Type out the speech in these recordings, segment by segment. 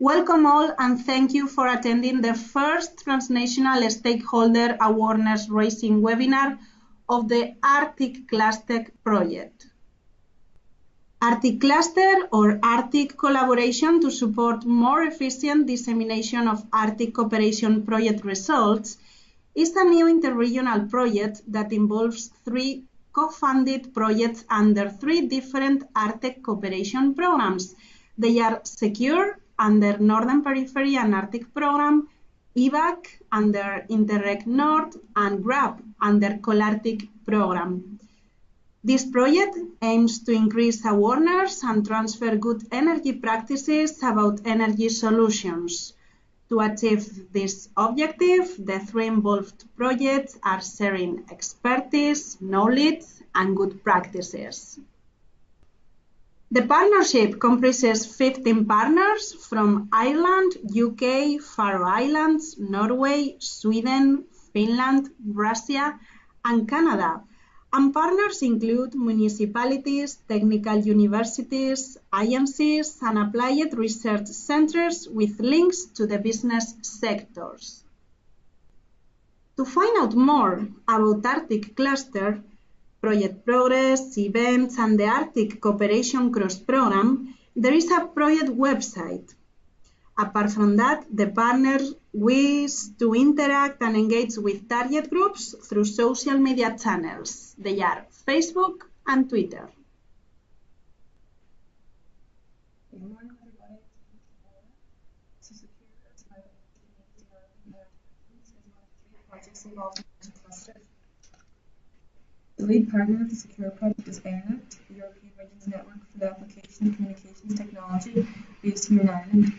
Welcome all and thank you for attending the first transnational stakeholder awareness raising webinar of the Arctic Cluster project. Arctic Cluster or Arctic Collaboration to support more efficient dissemination of Arctic Cooperation project results is a new interregional project that involves 3 co-funded projects under 3 different Arctic cooperation programs. They are SECURE under Northern Periphery and Arctic Program, EEBAK under Interreg North, and GrAB under Colarctic Program. This project aims to increase awareness and transfer good energy practices about energy solutions. To achieve this objective, the 3 involved projects are sharing expertise, knowledge, and good practices. The partnership comprises 15 partners from Ireland, UK, Faroe Islands, Norway, Sweden, Finland, Russia, and Canada. And partners include municipalities, technical universities, agencies, and applied research centers with links to the business sectors. To find out more about Arctic Cluster, project progress, events, and the Arctic Cooperation Cross Program, there is a project website. Apart from that, the partners wish to interact and engage with target groups through social media channels. They are Facebook and Twitter. Good morning, everybody. So SECURE is one of the 3 projects involved in Arctic Cluster. The lead partner of the SECURE project is EERNET, the European Regions Network for the Application of Communications Technology, based here in Ireland.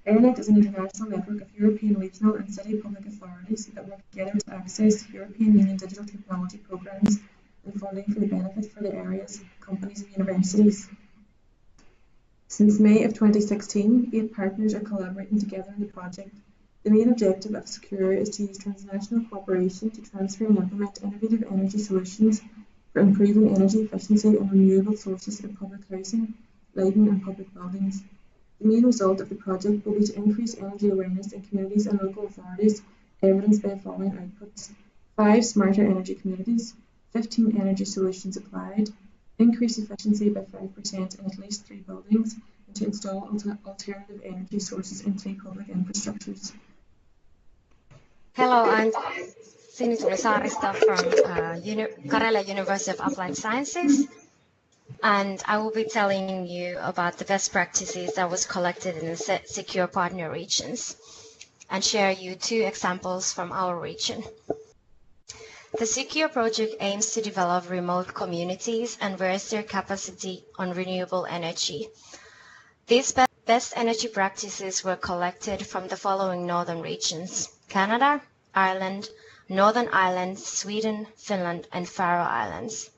EERNET is an international network of European regional and city public authorities that work together to access European Union digital technology programs and funding for the benefit for their areas, companies and universities. Since May of 2016, 8 partners are collaborating together in the project. The main objective of SECURE is to use transnational cooperation to transfer and implement innovative energy solutions for improving energy efficiency and renewable sources in public housing, lighting and public buildings. The main result of the project will be to increase energy awareness in communities and local authorities, evidenced by the following outputs: 5 smarter energy communities, 15 energy solutions applied, increase efficiency by 5% in at least 3 buildings, and to install alternative energy sources in 3 public infrastructures. Hello, I'm Sinituli Saaristo from Karelia University of Applied Sciences, and I will be telling you about the best practices that was collected in the SECURE partner regions and share you 2 examples from our region. The SECURE project aims to develop remote communities and raise their capacity on renewable energy. These best energy practices were collected from the following northern regions: Canada, Ireland, Northern Ireland, Sweden, Finland, and Faroe Islands.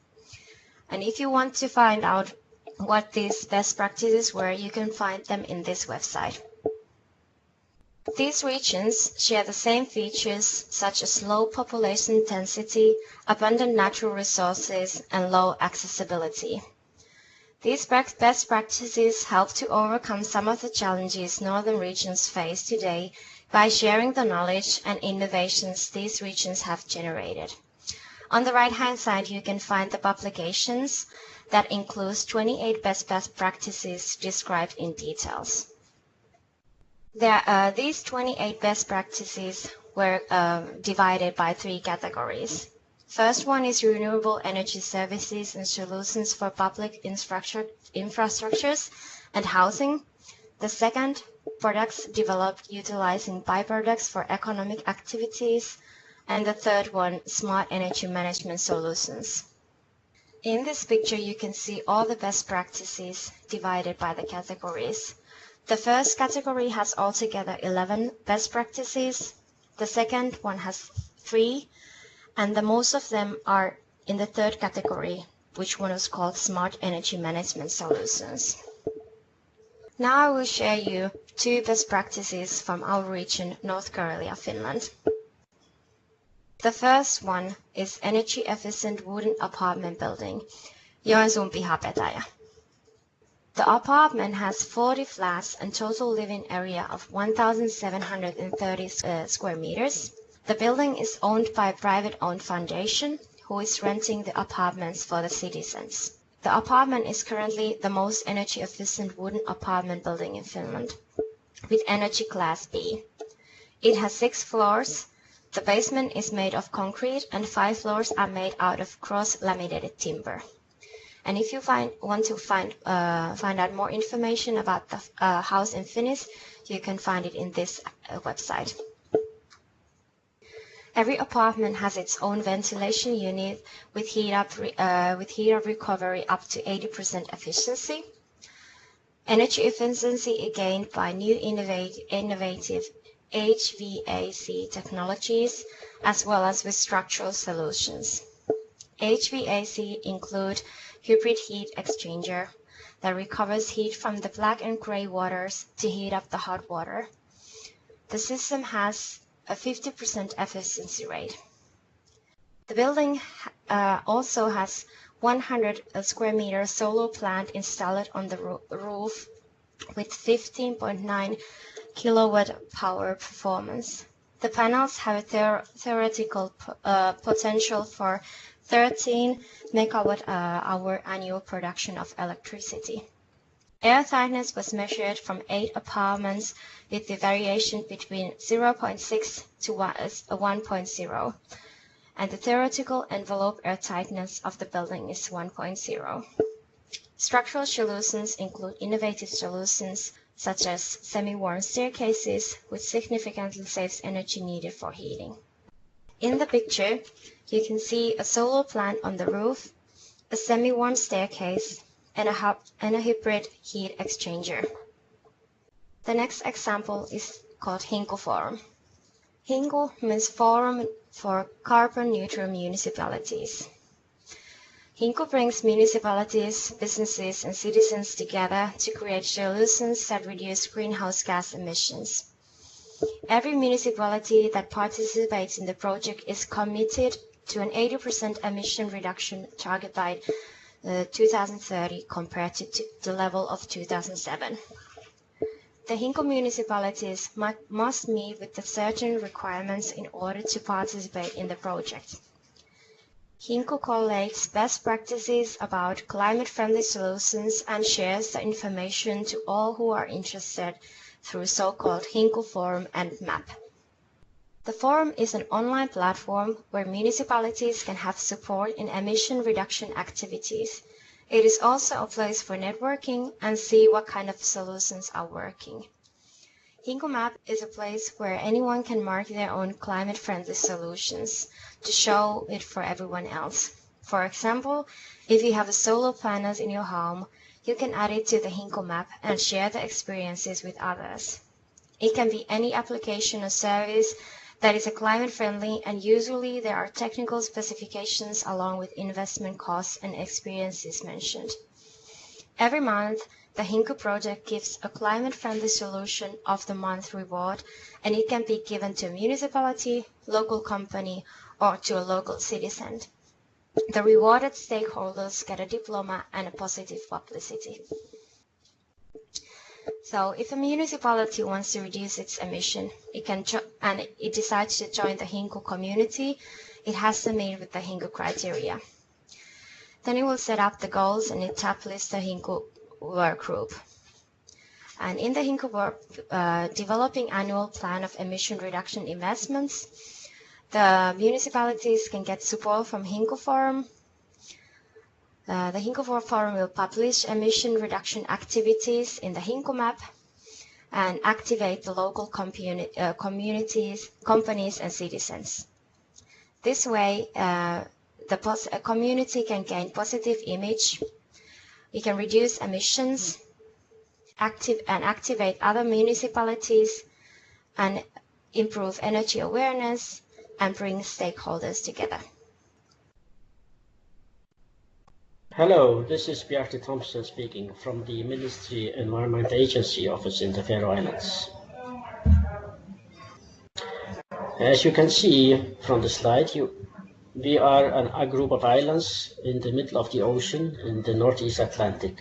And if you want to find out what these best practices were, you can find them in this website. These regions share the same features such as low population density, abundant natural resources, and low accessibility. These best practices help to overcome some of the challenges northern regions face today by sharing the knowledge and innovations these regions have generated. On the right-hand side, you can find the publications that includes 28 best practices described in details. These 28 best practices were divided by 3 categories. First one is renewable energy services and solutions for public infrastructures and housing. The second, products developed utilizing byproducts for economic activities. And the third one, smart energy management solutions. In this picture, you can see all the best practices divided by the categories. The first category has altogether 11 best practices. The second one has 3. And the most of them are in the third category, which one is called Smart Energy Management Solutions. Now I will share you 2 best practices from our region, North Karelia, Finland. The first one is energy efficient wooden apartment building, Joensuun pihapetäjä. The apartment has 40 flats and total living area of 1,730 square meters. The building is owned by a private-owned foundation who is renting the apartments for the citizens. The apartment is currently the most energy-efficient wooden apartment building in Finland, with energy class B. It has 6 floors. The basement is made of concrete and 5 floors are made out of cross-laminated timber. And if you want to find out more information about the house in Finnish, you can find it in this website. Every apartment has its own ventilation unit with heat up recovery up to 80% efficiency. Energy efficiency is gained by new innovative HVAC technologies as well as with structural solutions. HVAC include hybrid heat exchanger that recovers heat from the black and gray waters to heat up the hot water. The system has a 50% efficiency rate. The building also has 100 square meter solar plant installed on the roof with 15.9 kilowatt power performance. The panels have a theoretical potential for 13 megawatt-hour annual production of electricity. Air tightness was measured from 8 apartments with the variation between 0.6 to 1.0, and the theoretical envelope air tightness of the building is 1.0. Structural solutions include innovative solutions such as semi-warm staircases, which significantly saves energy needed for heating. In the picture, you can see a solar plant on the roof, a semi-warm staircase, and a hybrid heat exchanger. The next example is called Hinku Forum. Hinku means Forum for Carbon Neutral Municipalities. Hinku brings municipalities, businesses, and citizens together to create solutions that reduce greenhouse gas emissions. Every municipality that participates in the project is committed to an 80% emission reduction target by 2030 compared to the level of 2007. The Hinku municipalities must meet with the certain requirements in order to participate in the project. Hinku collates best practices about climate-friendly solutions and shares the information to all who are interested through so-called Hinku Forum and MAP. The forum is an online platform where municipalities can have support in emission reduction activities. It is also a place for networking and see what kind of solutions are working. Hinku Map is a place where anyone can mark their own climate-friendly solutions to show it for everyone else. For example, if you have solar panels in your home, you can add it to the Hinku Map and share the experiences with others. It can be any application or service that is climate-friendly, and usually there are technical specifications along with investment costs and experiences mentioned. Every month, the Hinku project gives a climate-friendly solution of the month reward, and it can be given to a municipality, local company, or to a local citizen. The rewarded stakeholders get a diploma and a positive publicity. So if a municipality wants to reduce its emission, and it decides to join the Hinku community, it has to meet with the Hinku criteria. Then it will set up the goals and establish the Hinku work group. And in the Hinku work, developing annual plan of emission reduction investments, the municipalities can get support from Hinku Forum. The Hinku Forum will publish emission reduction activities in the Hinku Map and activate the local communities, companies, and citizens. This way, the community can gain positive image. We can reduce emissions, activate other municipalities, and improve energy awareness, and bring stakeholders together. Hello, this is Bjarte Thompson speaking from the Ministry Environment Agency office in the Faroe Islands. As you can see from the slide, we are a group of islands in the middle of the ocean in the Northeast Atlantic.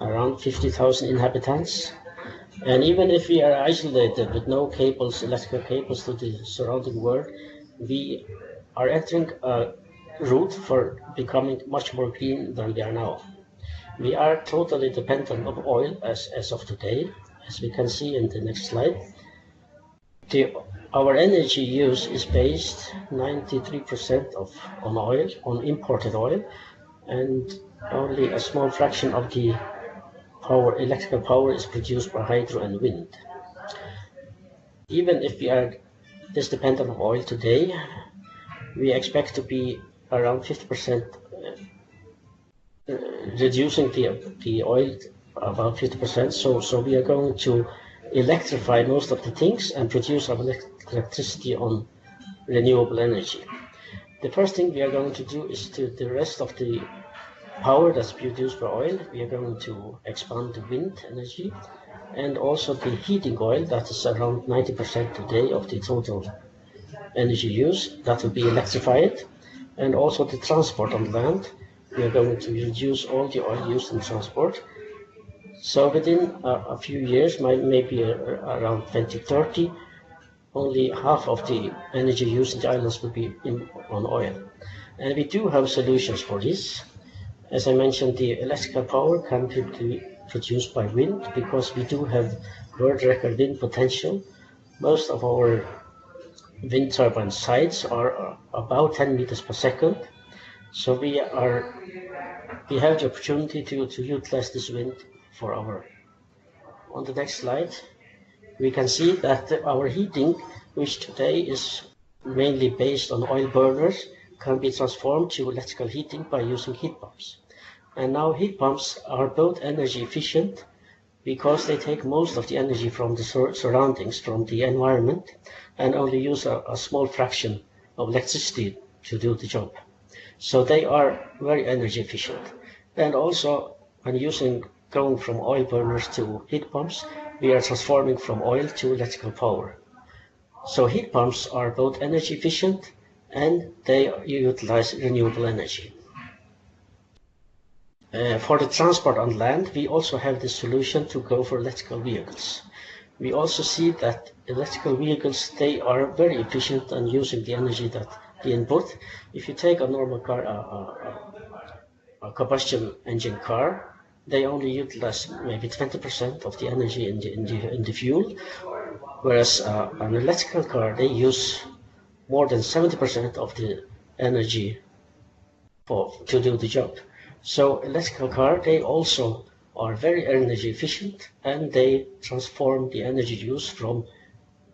around 50,000 inhabitants. And even if we are isolated with no cables, electrical cables to the surrounding world, we are entering a route for becoming much more green than we are now. We are totally dependent on oil as of today, as we can see in the next slide. Our energy use is based 93% on oil, on imported oil, and only a small fraction of the electrical power is produced by hydro and wind. Even if we are this dependent on oil today, we expect to be around 50% reducing the oil about 50%. So we are going to electrify most of the things and produce our electricity on renewable energy. The first thing we are going to do is the rest of the power that's produced by oil, we are going to expand the wind energy, and also the heating oil, that is around 90% today of the total energy use, that will be electrified, and also the transport on land. We are going to reduce all the oil used in transport. So within a few years, maybe around 2030, only half of the energy used in the islands will be on oil. And we do have solutions for this. As I mentioned, the electrical power can be produced by wind because we do have world record wind potential. Most of our wind turbine sites are about 10 meters per second. So we have the opportunity to utilize this wind for our. On the next slide, we can see that our heating, which today is mainly based on oil burners, can be transformed to electrical heating by using heat pumps. And now heat pumps are both energy efficient because they take most of the energy from the surroundings, from the environment, and only use a small fraction of electricity to do the job. So they are very energy efficient. And also, when going from oil burners to heat pumps, we are transforming from oil to electrical power. So heat pumps are both energy efficient and they utilize renewable energy. For the transport on land, we also have the solution to go for electrical vehicles. We also see that electrical vehicles, they are very efficient in using the energy that they input. If you take a normal car, a combustion engine car, they only utilize maybe 20% of the energy in the fuel, whereas an electrical car, they use more than 70% of the energy to do the job. So electrical car, they also are very energy efficient and they transform the energy use from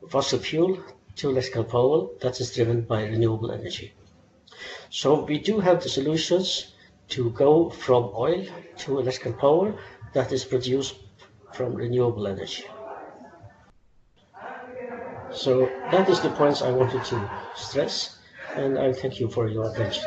fossil fuel to electrical power that is driven by renewable energy. So we do have the solutions to go from oil to electrical power that is produced from renewable energy. So that is the points I wanted to stress, and I thank you for your attention.